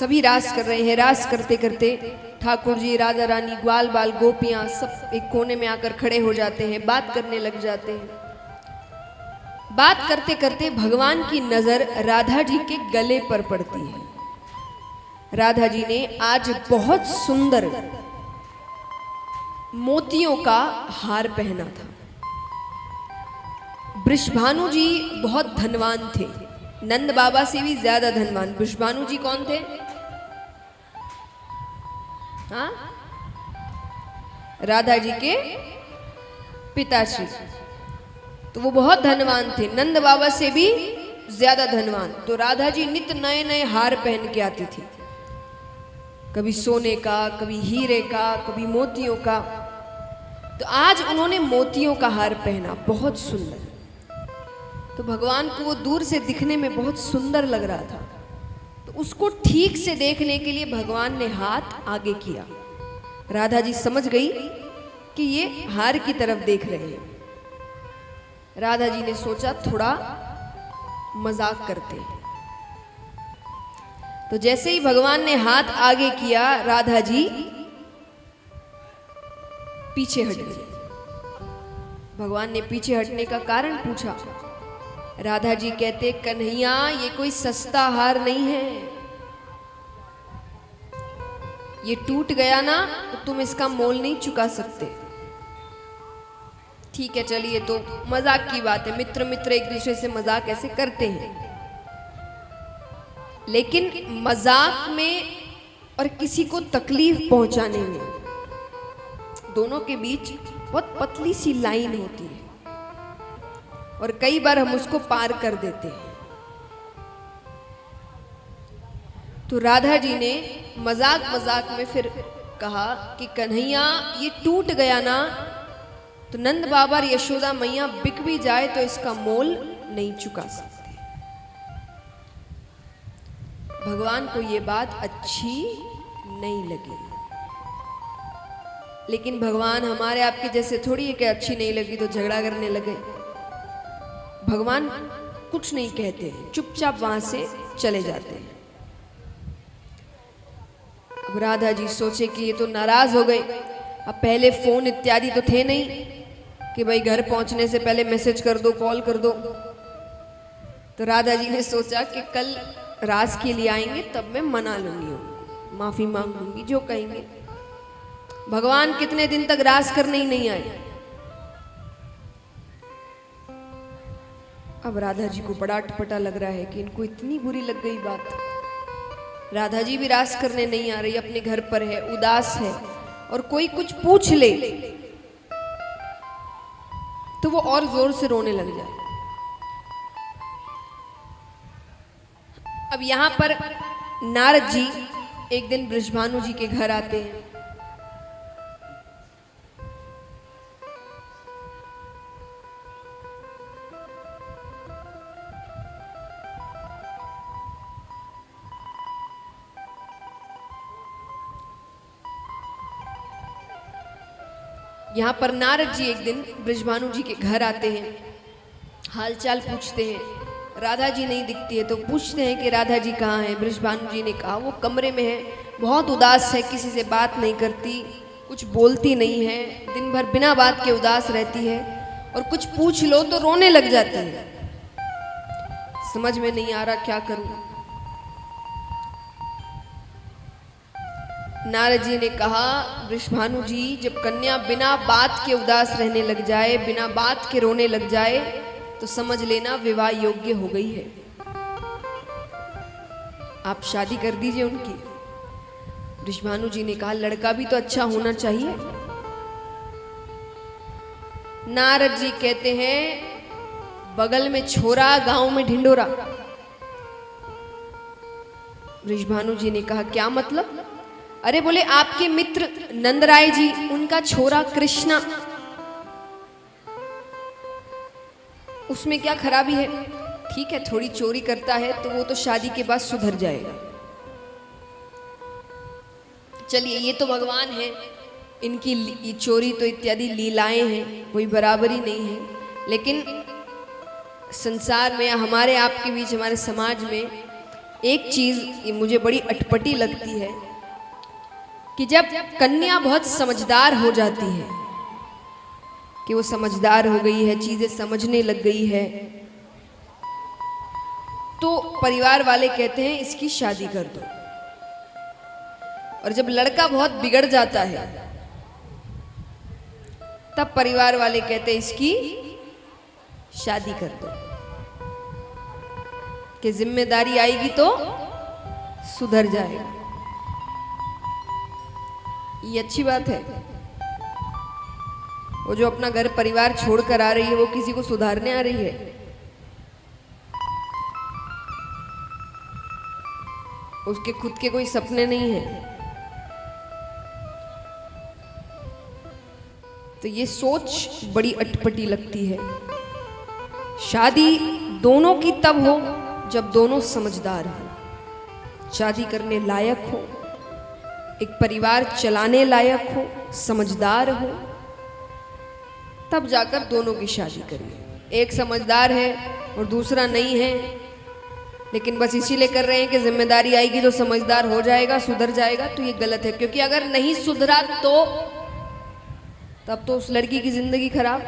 सभी रास कर रहे हैं। रास करते करते ठाकुर जी, राधा रानी, ग्वाल बाल, गोपियां सब एक कोने में आकर खड़े हो जाते हैं, बात करने लग जाते हैं। बात करते करते भगवान की नजर राधा जी के गले पर पड़ती है। राधा जी ने आज बहुत सुंदर मोतियों का हार पहना था। वृषभानु जी बहुत धनवान थे, नंद बाबा से भी ज्यादा धनवान। वृषभानु जी कौन थे? हाँ, राधा जी के पिताश्री। तो वो बहुत धनवान थे, नंद बाबा से भी ज्यादा धनवान। तो राधा जी नित्य नए नए हार पहन के आती थी, कभी सोने का, कभी हीरे का, कभी मोतियों का। तो आज उन्होंने मोतियों का हार पहना, बहुत सुंदर। तो भगवान को वो दूर से दिखने में बहुत सुंदर लग रहा था। तो उसको ठीक से देखने के लिए भगवान ने हाथ आगे किया। राधा जी समझ गई कि ये हार की तरफ देख रहे हैं। राधा जी ने सोचा थोड़ा मजाक करते हैं। तो जैसे ही भगवान ने हाथ आगे किया, राधा जी पीछे हट गई। भगवान ने पीछे हटने का कारण पूछा। राधा जी कहते, कन्हैया ये कोई सस्ता हार नहीं है, ये टूट गया ना तो तुम इसका मोल नहीं चुका सकते। ठीक है, चलिए, तो मजाक की बात है, मित्र मित्र एक दूसरे से मजाक ऐसे करते हैं। लेकिन मजाक में और किसी को तकलीफ पहुंचाने में दोनों के बीच बहुत पतली सी लाइन होती है, और कई बार हम उसको पार कर देते हैं। तो राधा जी ने मजाक मजाक में फिर कहा कि कन्हैया ये टूट गया ना तो नंद बाबा और यशोदा मैया बिक भी जाए तो इसका मोल नहीं चुका सकते। भगवान को ये बात अच्छी नहीं लगी। लेकिन भगवान हमारे आपके जैसे थोड़ी है कि अच्छी नहीं लगी तो झगड़ा करने लगे। भगवान कुछ नहीं कहते, चुपचाप वहां से चले जाते हैं। अब राधा जी सोचे कि ये तो नाराज हो गए। अब पहले फोन इत्यादि तो थे नहीं कि भाई घर पहुंचने से पहले मैसेज कर दो, कॉल कर दो। तो राधा जी ने सोचा कि कल रास के लिए आएंगे तब मैं मना लूंगी उनको, माफी मांग लूंगी जो कहेंगे। भगवान कितने दिन तक रास करने ही नहीं आए। अब राधा जी को बड़ा अटपटा लग रहा है कि इनको इतनी बुरी लग गई बात। राधा जी भी रास करने नहीं आ रही, अपने घर पर है, उदास है, और कोई कुछ पूछ ले तो वो और जोर से रोने लग जाए। अब यहां पर नारद जी एक दिन वृषभानु जी के घर आते हैं। यहाँ पर नारद जी एक दिन वृषभानु जी के घर आते हैं, हालचाल पूछते हैं। राधा जी नहीं दिखती है तो पूछते हैं कि राधा जी कहाँ हैं। वृषभानु जी ने कहा वो कमरे में है, बहुत उदास है, किसी से बात नहीं करती, कुछ बोलती नहीं है, दिन भर बिना बात के उदास रहती है, और कुछ पूछ लो तो रोने लग जाती है। समझ में नहीं आ रहा क्या करूं। नारद जी ने कहा, वृषभानु जी जब कन्या बिना बात के उदास रहने लग जाए, बिना बात के रोने लग जाए, तो समझ लेना विवाह योग्य हो गई है। आप शादी कर दीजिए उनकी। वृषभानु जी ने कहा, लड़का भी तो अच्छा होना चाहिए। नारद जी कहते हैं, बगल में छोरा गांव में ढिंडोरा। वृषभानु जी ने कहा, क्या मतलब? अरे बोले आपके मित्र नंदराय जी, उनका छोरा कृष्णा, उसमें क्या खराबी है? ठीक है, थोड़ी चोरी करता है तो वो तो शादी के बाद सुधर जाएगा। चलिए, ये तो भगवान है, इनकी ये चोरी तो इत्यादि लीलाएं हैं, कोई बराबरी नहीं है। लेकिन संसार में, हमारे आपके बीच, हमारे समाज में एक चीज ये मुझे बड़ी अटपटी लगती है कि जब कन्या बहुत समझदार हो जाती है, कि वो समझदार हो गई है, चीजें समझने लग गई है, तो परिवार वाले कहते हैं इसकी शादी कर दो। और जब लड़का बहुत बिगड़ जाता है तब परिवार वाले कहते हैं इसकी शादी कर दो, कि जिम्मेदारी आएगी तो सुधर जाएगा। ये अच्छी बात है। वो जो अपना घर परिवार छोड़कर आ रही है वो किसी को सुधारने आ रही है? उसके खुद के कोई सपने नहीं है। तो ये सोच बड़ी अटपटी लगती है। शादी दोनों की तब हो जब दोनों समझदार हो, शादी करने लायक हो, एक परिवार चलाने लायक हो, समझदार हो, तब जाकर दोनों की शादी करिए। एक समझदार है और दूसरा नहीं है, लेकिन बस इसीलिए कर रहे हैं कि जिम्मेदारी आएगी तो समझदार हो जाएगा, सुधर जाएगा, तो ये गलत है। क्योंकि अगर नहीं सुधरा तो तब तो उस लड़की की जिंदगी खराब।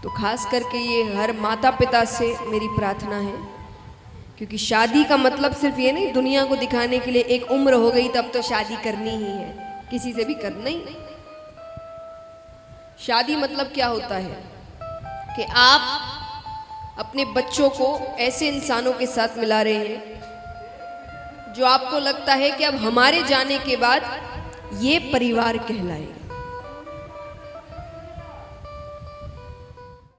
तो खास करके ये हर माता पिता से मेरी प्रार्थना है, क्योंकि शादी का मतलब सिर्फ ये नहीं दुनिया को दिखाने के लिए एक उम्र हो गई तब तो शादी करनी ही है, किसी से भी करना ही नहीं। शादी मतलब क्या होता है कि आप अपने बच्चों को ऐसे इंसानों के साथ मिला रहे हैं जो आपको लगता है कि अब हमारे जाने के बाद ये परिवार कहलाएगा।